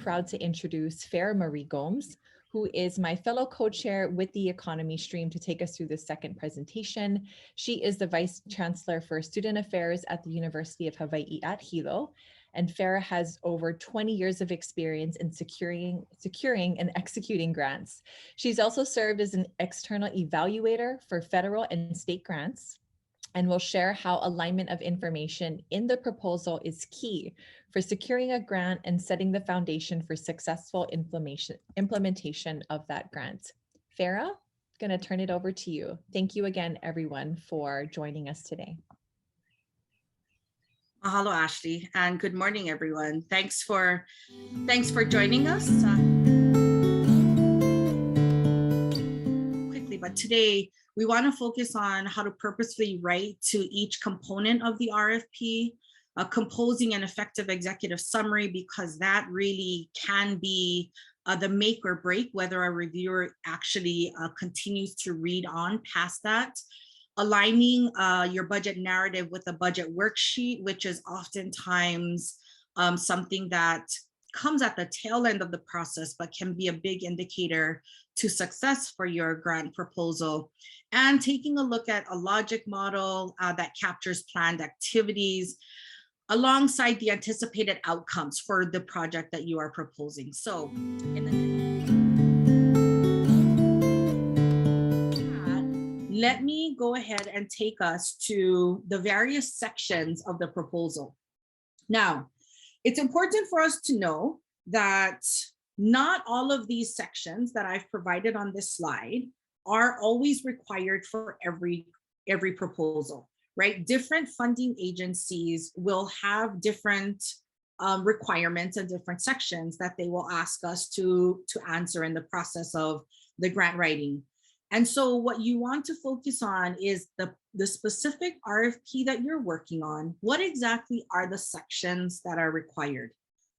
proud to introduce Farah Marie Gomes, who is my fellow co-chair with the economy stream to take us through the second presentation. She is the Vice Chancellor for Student Affairs at the University of Hawaii at Hilo. And Farah has over 20 years of experience in securing and executing grants. She's also served as an external evaluator for federal and state grants, and will share how alignment of information in the proposal is key for securing a grant and setting the foundation for successful implementation of that grant. Farah, going to turn it over to you. Thank you again, everyone, for joining us today. Mahalo, Ashley, and good morning, everyone. Thanks for joining us. Quickly, but today we want to focus on how to purposefully write to each component of the RFP, composing an effective executive summary, because that really can be the make or break whether a reviewer actually continues to read on past that. Aligning your budget narrative with a budget worksheet, which is oftentimes something that comes at the tail end of the process, but can be a big indicator to success for your grant proposal. And taking a look at a logic model that captures planned activities alongside the anticipated outcomes for the project that you are proposing. So let me go ahead and take us to the various sections of the proposal. Now, it's important for us to know that not all of these sections that I've provided on this slide are always required for every proposal, right? Different funding agencies will have different requirements and different sections that they will ask us to answer in the process of the grant writing. And so what you want to focus on is the specific RFP that you're working on. What exactly are the sections that are required?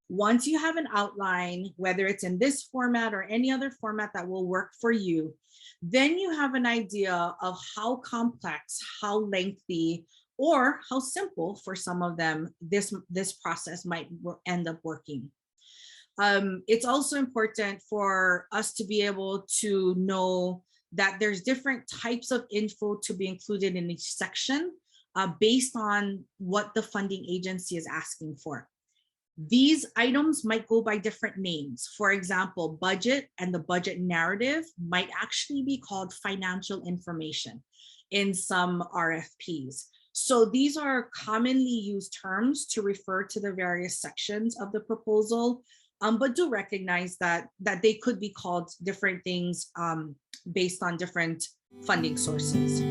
Once you have an outline, whether it's in this format or any other format that will work for you, then you have an idea of how complex, how lengthy, or how simple for some of them this process might end up working. It's also important for us to be able to know that there's different types of info to be included in each section based on what the funding agency is asking for. These items might go by different names. For example, budget and the budget narrative might actually be called financial information in some RFPs. So these are commonly used terms to refer to the various sections of the proposal, but do recognize that they could be called different things based on different funding sources.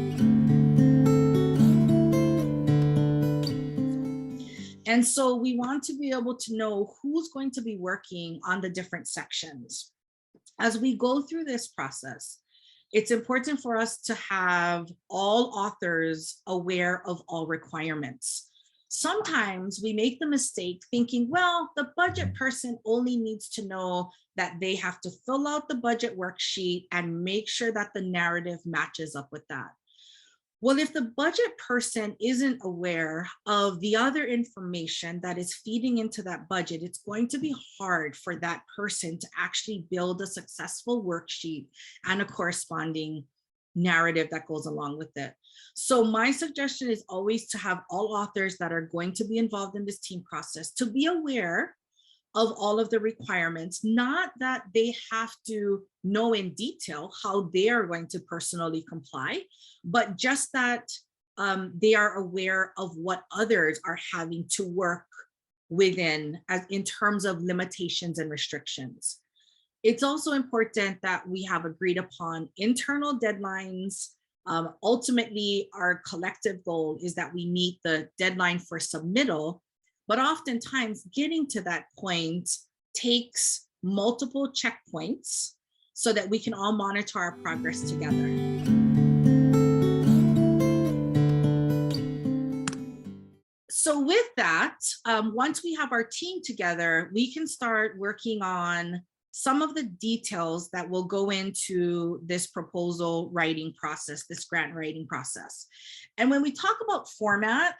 And so we want to be able to know who's going to be working on the different sections. As we go through this process, it's important for us to have all authors aware of all requirements. Sometimes we make the mistake thinking, well, the budget person only needs to know that they have to fill out the budget worksheet and make sure that the narrative matches up with that. Well, if the budget person isn't aware of the other information that is feeding into that budget, it's going to be hard for that person to actually build a successful worksheet and a corresponding narrative that goes along with it. So my suggestion is always to have all authors that are going to be involved in this team process to be aware of all of the requirements, not that they have to know in detail how they are going to personally comply, but just that they are aware of what others are having to work within as in terms of limitations and restrictions. It's also important that we have agreed upon internal deadlines. Ultimately, our collective goal is that we meet the deadline for submittal, but oftentimes getting to that point takes multiple checkpoints so that we can all monitor our progress together. So with that, once we have our team together, we can start working on some of the details that will go into this proposal writing process, this grant writing process. And when we talk about format,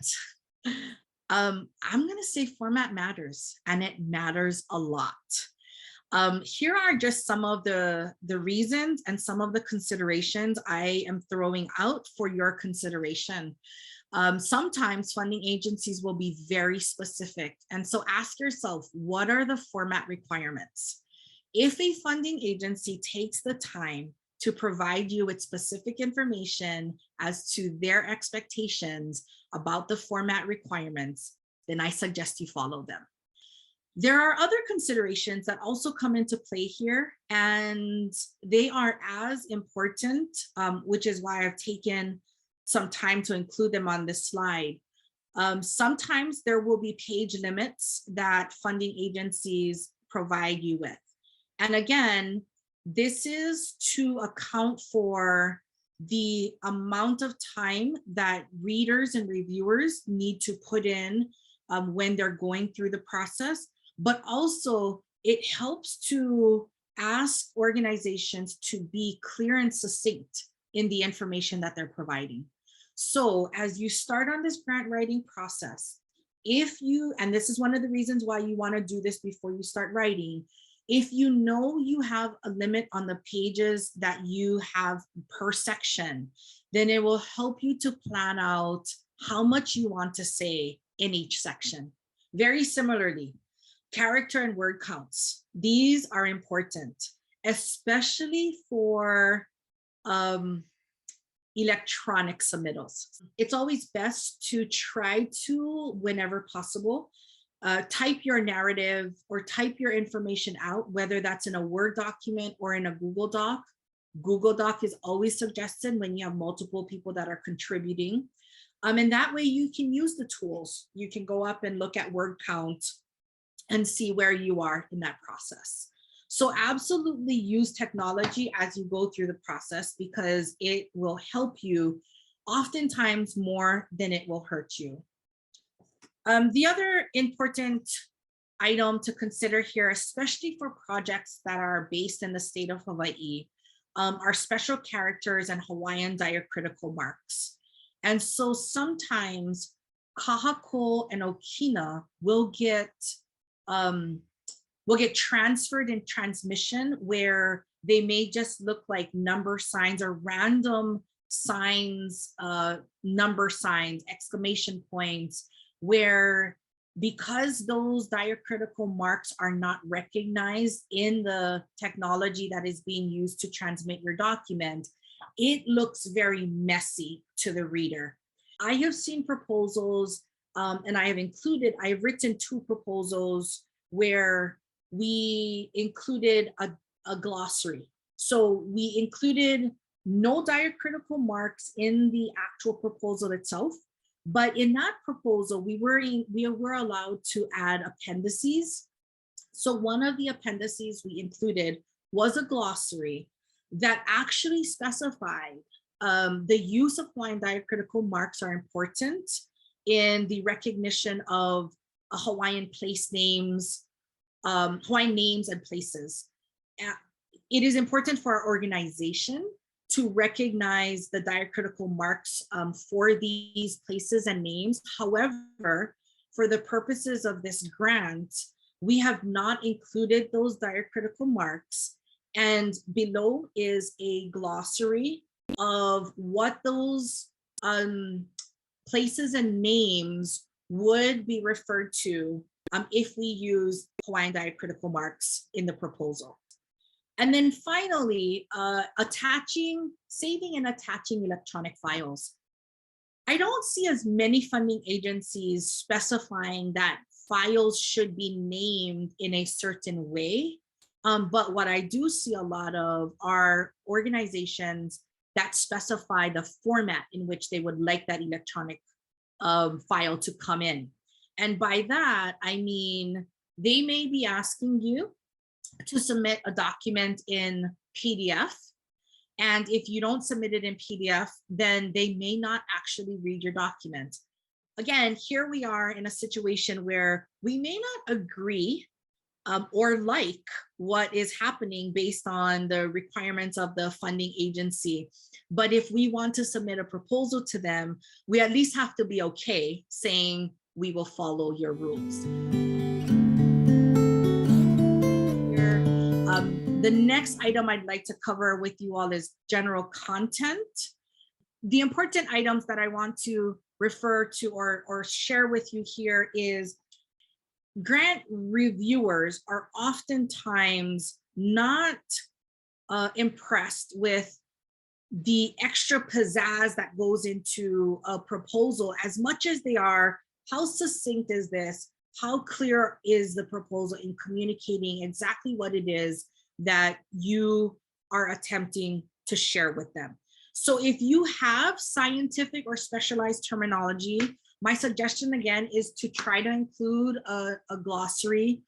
I'm going to say format matters, and it matters a lot. Here are just some of the reasons and some of the considerations I am throwing out for your consideration. Sometimes funding agencies will be very specific. And so ask yourself, what are the format requirements? If a funding agency takes the time to provide you with specific information as to their expectations about the format requirements, then I suggest you follow them. There are other considerations that also come into play here, and they are as important, which is why I've taken some time to include them on this slide. Sometimes there will be page limits that funding agencies provide you with. And again, this is to account for the amount of time that readers and reviewers need to put in when they're going through the process, but also it helps to ask organizations to be clear and succinct in the information that they're providing. So as you start on this grant writing process, if you, and this is one of the reasons why you want to do this before you start writing, if you know you have a limit on the pages that you have per section, then it will help you to plan out how much you want to say in each section. Very similarly, character and word counts. These are important, especially for electronic submittals. It's always best to try to, whenever possible, type your narrative or type your information out, whether that's in a Word document or in a Google Doc. Google Doc is always suggested when you have multiple people that are contributing. And that way you can use the tools. You can go up and look at word count and see where you are in that process. So absolutely use technology as you go through the process, because it will help you oftentimes more than it will hurt you. The other important item to consider here, especially for projects that are based in the state of Hawaii, are special characters and Hawaiian diacritical marks. And so sometimes kahako and okina will get transferred in transmission, where they may just look like number signs or random signs, number signs, exclamation points, where because those diacritical marks are not recognized in the technology that is being used to transmit your document, it looks very messy to the reader. I have seen proposals, and I've written 2 proposals where we included a glossary. So we included no diacritical marks in the actual proposal itself, but in that proposal, we were allowed to add appendices. So one of the appendices we included was a glossary that actually specified the use of Hawaiian diacritical marks are important in the recognition of Hawaiian place names, Hawaiian names and places. It is important for our organization to recognize the diacritical marks for these places and names. However, for the purposes of this grant, we have not included those diacritical marks. And below is a glossary of what those places and names would be referred to if we use Hawaiian diacritical marks in the proposal. And then finally, saving and attaching electronic files. I don't see as many funding agencies specifying that files should be named in a certain way. But what I do see a lot of are organizations that specify the format in which they would like that electronic file to come in. And by that, I mean, they may be asking you to submit a document in PDF. And if you don't submit it in PDF, then they may not actually read your document. Again, here we are in a situation where we may not agree or like what is happening based on the requirements of the funding agency. But if we want to submit a proposal to them, we at least have to be okay saying we will follow your rules. The next item I'd like to cover with you all is general content. The important items that I want to refer to or share with you here is grant reviewers are oftentimes not impressed with the extra pizzazz that goes into a proposal as much as they are, how succinct is this? How clear is the proposal in communicating exactly what it is that you are attempting to share with them? So if you have scientific or specialized terminology, my suggestion again is to try to include a glossary,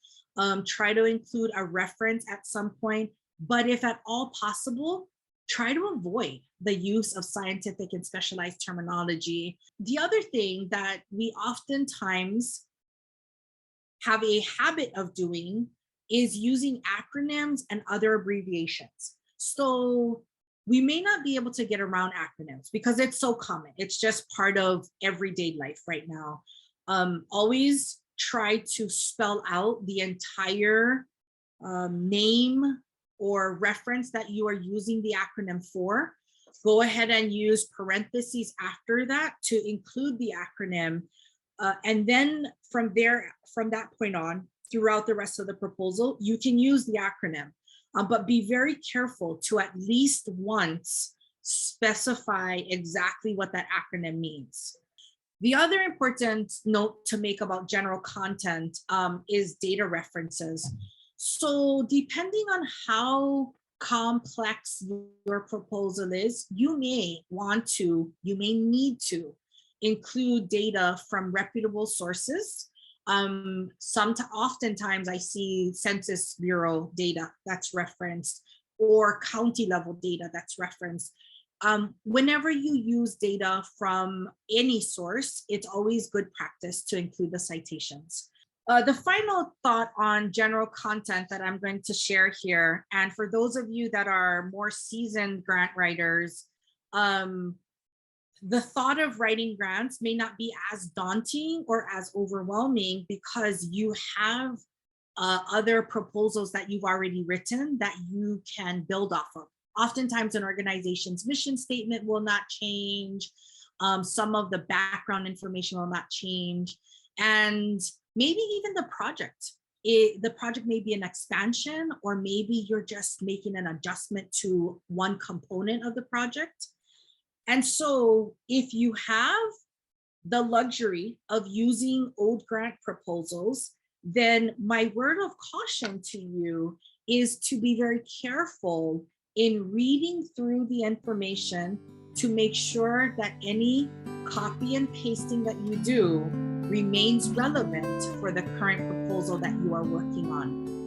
try to include a reference at some point, but if at all possible, try to avoid the use of scientific and specialized terminology. The other thing that we oftentimes have a habit of doing is using acronyms and other abbreviations. So we may not be able to get around acronyms because it's so common. It's just part of everyday life right now. Always try to spell out the entire name or reference that you are using the acronym for. Go ahead and use parentheses after that to include the acronym. And then from that point on, throughout the rest of the proposal, you can use the acronym, but be very careful to at least once specify exactly what that acronym means. The other important note to make about general content is data references. So depending on how complex your proposal is, you may need to include data from reputable sources. Oftentimes I see Census Bureau data that's referenced or county level data that's referenced. Whenever you use data from any source, it's always good practice to include the citations. The final thought on general content that I'm going to share here, and for those of you that are more seasoned grant writers, the thought of writing grants may not be as daunting or as overwhelming because you have other proposals that you've already written that you can build off of. Oftentimes an organization's mission statement will not change. Some of the background information will not change. And maybe even the project. The project may be an expansion, or maybe you're just making an adjustment to one component of the project. And so if you have the luxury of using old grant proposals, then my word of caution to you is to be very careful in reading through the information to make sure that any copy and pasting that you do remains relevant for the current proposal that you are working on.